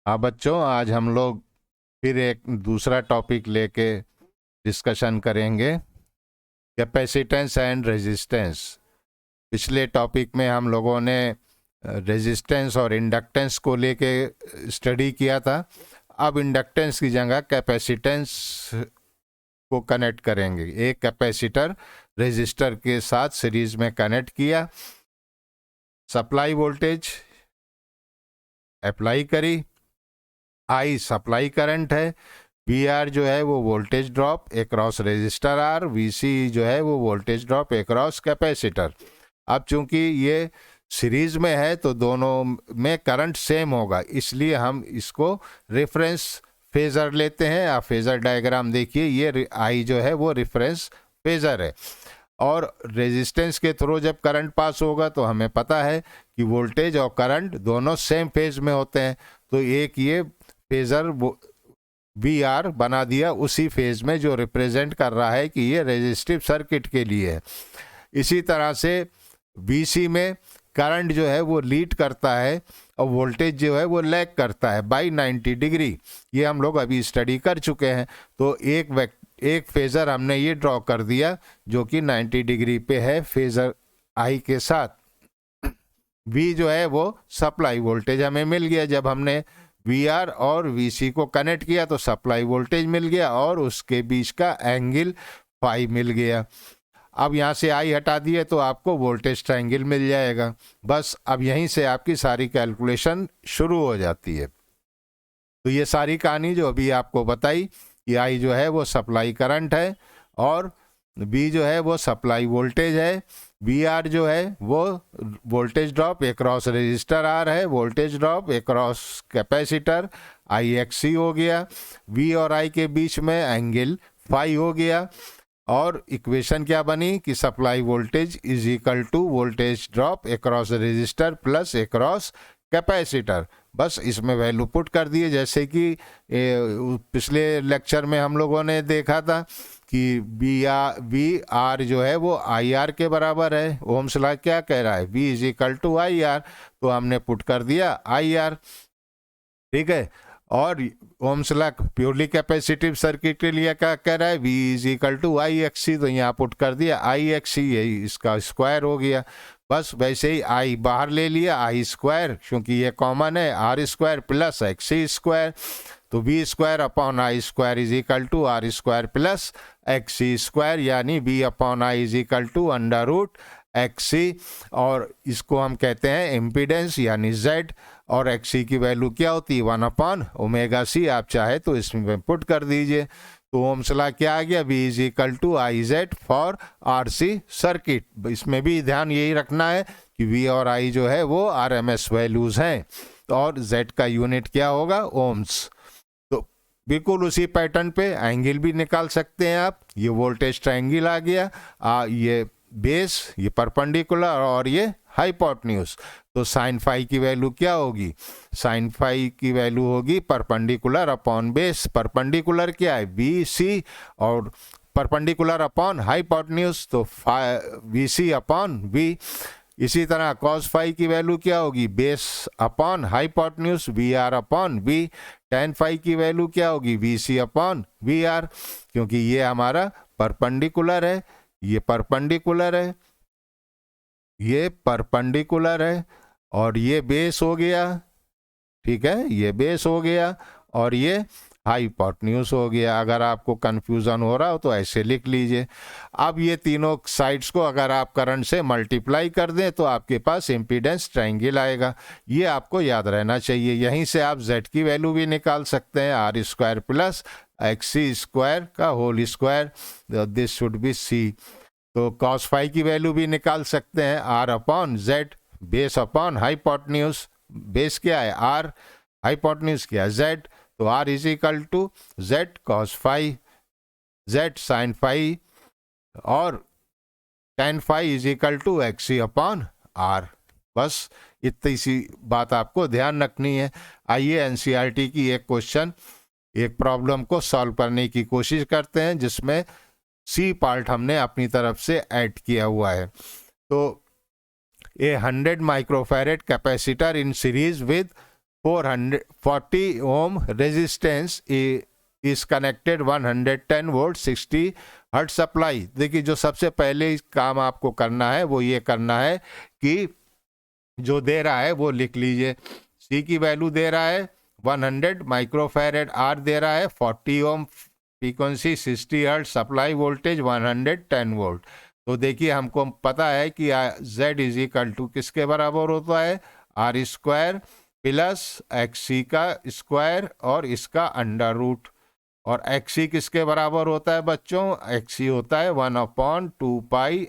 हाँ बच्चों, आज हम लोग फिर एक दूसरा टॉपिक लेके डिस्कशन करेंगे, कैपेसिटेंस एंड रेजिस्टेंस। पिछले टॉपिक में हम लोगों ने रेजिस्टेंस और इंडक्टेंस को लेके स्टडी किया था। अब इंडक्टेंस की जगह कैपेसिटेंस को कनेक्ट करेंगे। एक कैपेसिटर रेजिस्टर के साथ सीरीज में कनेक्ट किया, सप्लाई वोल्टेज अप्लाई करी, आई सप्लाई करंट है, वी आर जो है वो voltage drop across resistor R, V C जो है वो वोल्टेज ड्रॉप अक्रॉस कैपेसिटर। अब चूंकि ये सीरीज में है तो दोनों में करंट सेम होगा, इसलिए हम इसको रेफरेंस फेजर लेते हैं। आप फेजर डायग्राम देखिए, ये आई जो है वो रेफरेंस फेजर है। और रेजिस्टेंस के थ्रू जब करंट पास होगा तो हमें पता है कि वोल्टेज और करंट दोनों सेम फेज में होते हैं, तो एक ये फेजर वी आर बना दिया उसी फेज में जो रिप्रेजेंट कर रहा है कि ये रेजिस्टिव सर्किट के लिए है। इसी तरह से वीसी में करंट जो है वो लीड करता है और वोल्टेज जो है वो लैग करता है बाई 90 डिग्री। ये हम लोग अभी स्टडी कर चुके हैं। तो एक फेजर हमने ये ड्रॉ कर दिया जो कि 90 डिग्री पे है फेजर आई के साथ। वी जो है वो सप्लाई वोल्टेज हमें मिल गया। जब हमने वी आर और वी सी को कनेक्ट किया तो सप्लाई वोल्टेज मिल गया और उसके बीच का एंगल फाई मिल गया। अब यहाँ से आई हटा दिए तो आपको वोल्टेज ट्रायंगल मिल जाएगा। बस अब यहीं से आपकी सारी कैलकुलेशन शुरू हो जाती है। तो ये सारी कहानी जो अभी आपको बताई कि आई जो है वो सप्लाई करंट है और बी जो है वो सप्लाई वोल्टेज है, वी आर जो है वो voltage drop across resistor R है, voltage drop across capacitor I X C हो गया, वी और आई के बीच में एंगल फाई हो गया। और इक्वेशन क्या बनी कि supply voltage is equal to voltage drop across resistor plus across capacitor. बस इसमें वैल्यू पुट कर दिए, जैसे कि पिछले लेक्चर में हम लोगों ने देखा था कि वी आर जो है वो आई आर के बराबर है। ओम्स लॉ क्या कह रहा है, V is equal to I R, तो हमने पुट कर दिया आई आर। ठीक है। और Ohm's law purely capacitive circuit के लिए क्या कह रहा है, V is equal to I X C, तो यहाँ पुट कर दिया आई एक्स सी, यही इसका स्क्वायर हो गया। बस वैसे ही आई बाहर ले लिया, आई स्क्वायर, क्योंकि ये कॉमन है, R square plus X C square, तो V square upon I square is equal to R square plus X C square, यानी V upon I is equal to under root X C. और इसको हम कहते हैं impedance यानी Z, और x सी की वैल्यू क्या होती है 1 अपॉन ओमेगा सी। आप चाहे तो इसमें पुट कर दीजिए। तो ओम्स लॉ क्या आ गया, V is equal to I Z for R C circuit. इसमें भी ध्यान यही रखना है कि वी और आई जो है वो आर एम एस वैल्यूज हैं, और जेड का यूनिट क्या होगा, ओम्स। तो बिल्कुल उसी पैटर्न पे एंगल भी निकाल सकते हैं आप। ये वोल्टेज ट्रायंगल आ गया, ये बेस, ये परपेंडिकुलर और ये हाइपोटेन्यूज। तो साइन फाई की वैल्यू क्या होगी, साइन फाई की वैल्यू होगी परपेंडिकुलर अपॉन बेस। परपेंडिकुलर क्या है, बी सी, और परपेंडिकुलर अपॉन हाइपोटेन्यूज तो वी सी अपॉन वी। इसी तरह कॉस फाई की वैल्यू क्या होगी, base upon hypotenuse V R upon V. Tan phi की वैल्यू क्या होगी, V C upon V R, क्योंकि ये हमारा परपेंडिकुलर है, ये परपेंडिकुलर है, ये परपेंडिकुलर है, और ये बेस हो गया। ठीक है, ये बेस हो गया और ये हाइपोटेन्यूज हो गया। अगर आपको कंफ्यूजन हो रहा हो तो ऐसे लिख लीजिए। अब ये तीनों साइड्स को अगर आप करंट से मल्टीप्लाई कर दें तो आपके पास इम्पीडेंस ट्रायंगल आएगा। ये आपको याद रहना चाहिए। यहीं से आप जेड की वैल्यू भी निकाल सकते हैं, R square plus X C square का whole square, this should be C. तो कॉस फाई की वैल्यू भी निकाल सकते हैं, R upon Z, base upon hypotenuse. Base क्या है आर, हाइपोटेन्यूज क्या है जेड, तो R is equal to Z cos phi, Z sine phi, और tan phi is equal to X C upon R. बस इतनी सी बात आपको ध्यान रखनी है। आइए एनसीईआरटी की एक क्वेश्चन, एक प्रॉब्लम को सॉल्व करने की कोशिश करते हैं जिसमें सी पार्ट हमने अपनी तरफ से ऐड किया हुआ है। तो ए 100 microfarad capacitor in series with 440 ohm resistance is connected 110 volt 60 hertz supply. देखिए जो सबसे पहले काम आपको करना है वो ये करना है कि जो दे रहा है वो लिख लीजिए। सी की वैल्यू दे रहा है 100 माइक्रोफैरेड, आर दे रहा है 40 ohm frequency, 60 hertz supply voltage 110 volt. तो देखिए हमको पता है कि Z इज इक्वल टू किसके बराबर होता है, आर स्क्वायर प्लस एक्सी का स्क्वायर और इसका अंडर रूट। और एक्सी किसके बराबर होता है बच्चों, एक्सी होता है 1/2 पाई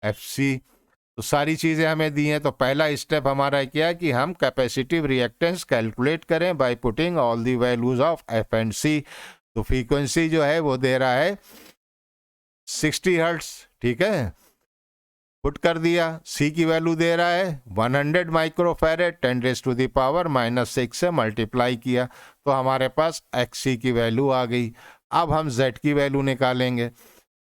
एफ सी। तो सारी चीजें हमें दी हैं। तो पहला स्टेप हमारा क्या है कि हम कैपेसिटिव रिएक्टेंस कैलकुलेट करें by putting all the values of F and C. तो फ्रीक्वेंसी जो है वो दे रहा है 60 हर्ट्ज, ठीक है, पुट कर दिया। सी की वैल्यू दे रहा है 100 माइक्रोफैरेड 10⁻⁻6 से मल्टीप्लाई किया तो हमारे पास एक्सी की वैल्यू आ गई। अब हम जेड की वैल्यू निकालेंगे।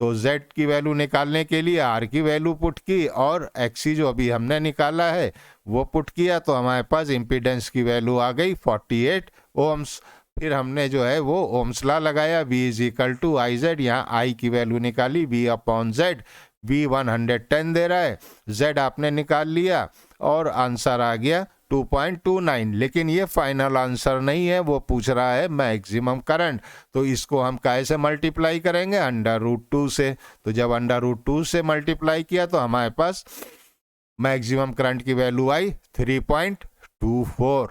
तो जेड की वैल्यू निकालने के लिए आर की वैल्यू पुट की और एक्सी जो अभी हमने निकाला है वो पुट किया तो हमारे पास इम्पीडेंस की वैल्यू आ गई 48 ओम्स। फिर हमने जो है वो ओम्स लॉ लगाया, V is equal to I Z. यहाँ आई की वैल्यू निकाली V/Z। V 110 दे रहा है, Z आपने निकाल लिया और आंसर आ गया 2.29। लेकिन ये फाइनल आंसर नहीं है, वो पूछ रहा है मैक्सिमम करंट। तो इसको हम काहे से मल्टीप्लाई करेंगे, √2 से। तो जब √2 से मल्टीप्लाई किया तो हमारे पास मैक्सिमम करंट की वैल्यू आई 3.24।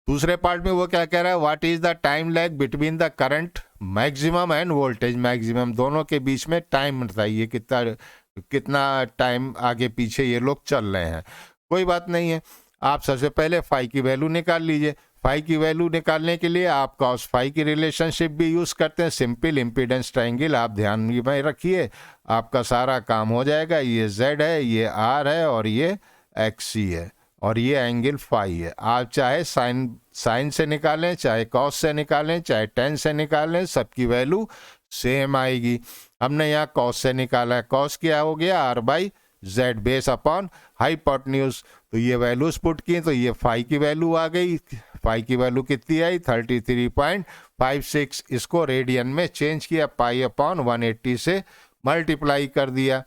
दूसरे पार्ट में वो क्या कह रहा है, what is the time lag between the current maximum end voltage maximum, दोनों के बीच में टाइम बताइए कितना टाइम आगे पीछे ये लोग चल रहे हैं। कोई बात नहीं है, आप सबसे पहले फाई की वैल्यू निकाल लीजिए। फाई की वैल्यू निकालने के लिए आप कॉस फाई की रिलेशनशिप भी यूज करते हैं, सिंपल इम्पीडेंस ट्रायंगल आप ध्यान में रखिए, आपका सारा काम हो जाएगा। ये Z है, ये R है और ये XC है और ये एंगल फाई है। आप चाहे साइन से निकालें, चाहे कॉस से निकालें, चाहे टेन से निकालें, सबकी वैल्यू सेम आएगी। हमने यहाँ कॉस से निकाला है, कॉस क्या हो गया R/Z बेस अपॉन हाइपोटेन्यूज। तो ये वैल्यूज पुट की तो ये फाई की वैल्यू आ गई। फाई की वैल्यू कितनी आई 33.56। इसको रेडियन में चेंज किया, π/180 से मल्टीप्लाई कर दिया।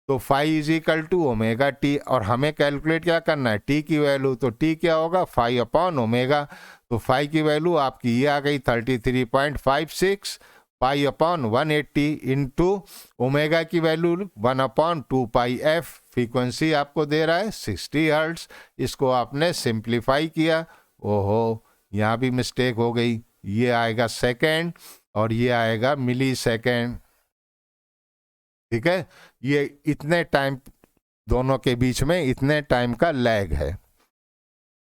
तो phi is equal to omega t. और हमें कैलकुलेट क्या करना है, टी की वैल्यू। तो टी क्या होगा, φ/ω। तो फाई की वैल्यू आपकी ये आ गई 33.56 π/180 इंटू ओमेगा की वैल्यू 1/2πf। फ्रीक्वेंसी आपको दे रहा है 60 हर्ट्ज। इसको आपने सिंप्लीफाई किया, ओहो यहाँ भी मिस्टेक हो गई, ये आएगा सेकेंड और ये आएगा मिली सेकेंड, ठीक है। ये इतने टाइम दोनों के बीच में इतने टाइम का लैग है।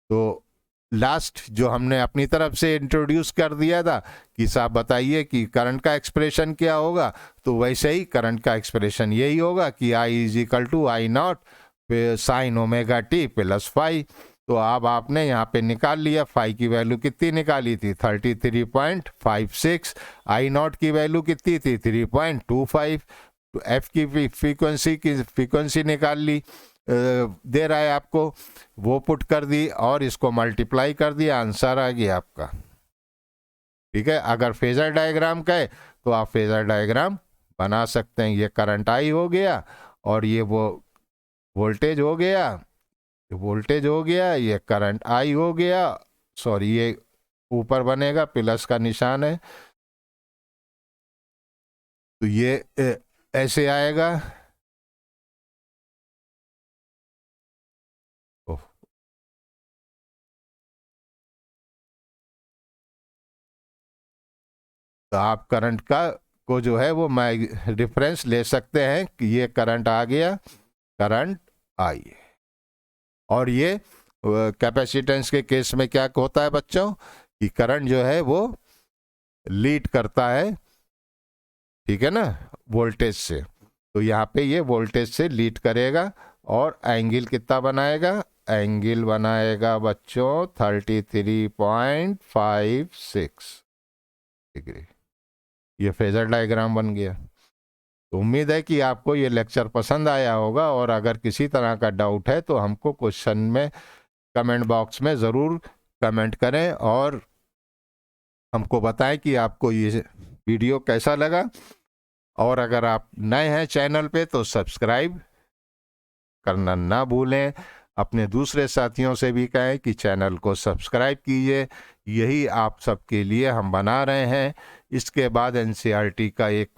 तो लास्ट जो हमने अपनी तरफ से इंट्रोड्यूस कर दिया था कि साहब बताइए कि करंट का एक्सप्रेशन क्या होगा, तो वैसे ही करंट का एक्सप्रेशन यही होगा कि I is equal to I0 sin ωt plus phi. तो अब आपने यहाँ पे निकाल लिया, फाई की वैल्यू कितनी निकाली थी 33.56, I0 की वैल्यू कितनी थी 3.25। तो एफ की फ्रीक्वेंसी निकाल ली, दे रहा है आपको, वो पुट कर दी और इसको मल्टीप्लाई कर दिया, आंसर आ गया आपका, ठीक है। अगर फेजर डायग्राम कहे तो आप फेजर डायग्राम बना सकते हैं। ये करंट आई हो गया और ये वो वोल्टेज हो गया, ये करंट आई हो गया, सॉरी ये ऊपर बनेगा प्लस का निशान है, तो ये ऐसे आएगा। तो आप करंट को जो है वो मैं रेफरेंस ले सकते हैं कि ये करंट आ गया, करंट आई। और ये कैपेसिटेंस के केस में क्या होता है बच्चों कि करंट जो है वो लीड करता है, ठीक है ना, वोल्टेज से। तो यहाँ पे ये वोल्टेज से लीड करेगा और एंगल कितना बनाएगा, एंगल बनाएगा बच्चों 33.56 डिग्री। ये फेजर डायग्राम बन गया। तो उम्मीद है कि आपको ये लेक्चर पसंद आया होगा, और अगर किसी तरह का डाउट है तो हमको क्वेश्चन में कमेंट बॉक्स में ज़रूर कमेंट करें और हमको बताएं कि आपको ये वीडियो कैसा लगा। और अगर आप नए हैं चैनल पे तो सब्सक्राइब करना ना भूलें। अपने दूसरे साथियों से भी कहें कि चैनल को सब्सक्राइब कीजिए। यही आप सबके लिए हम बना रहे हैं। इसके बाद एनसीईआरटी का एक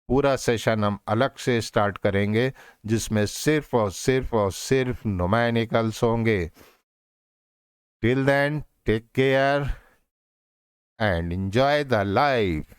पूरा सेशन हम अलग से स्टार्ट करेंगे, जिसमें सिर्फ और सिर्फ और सिर्फ न्यूमेरिकल्स होंगे। Till then, take care and enjoy the life.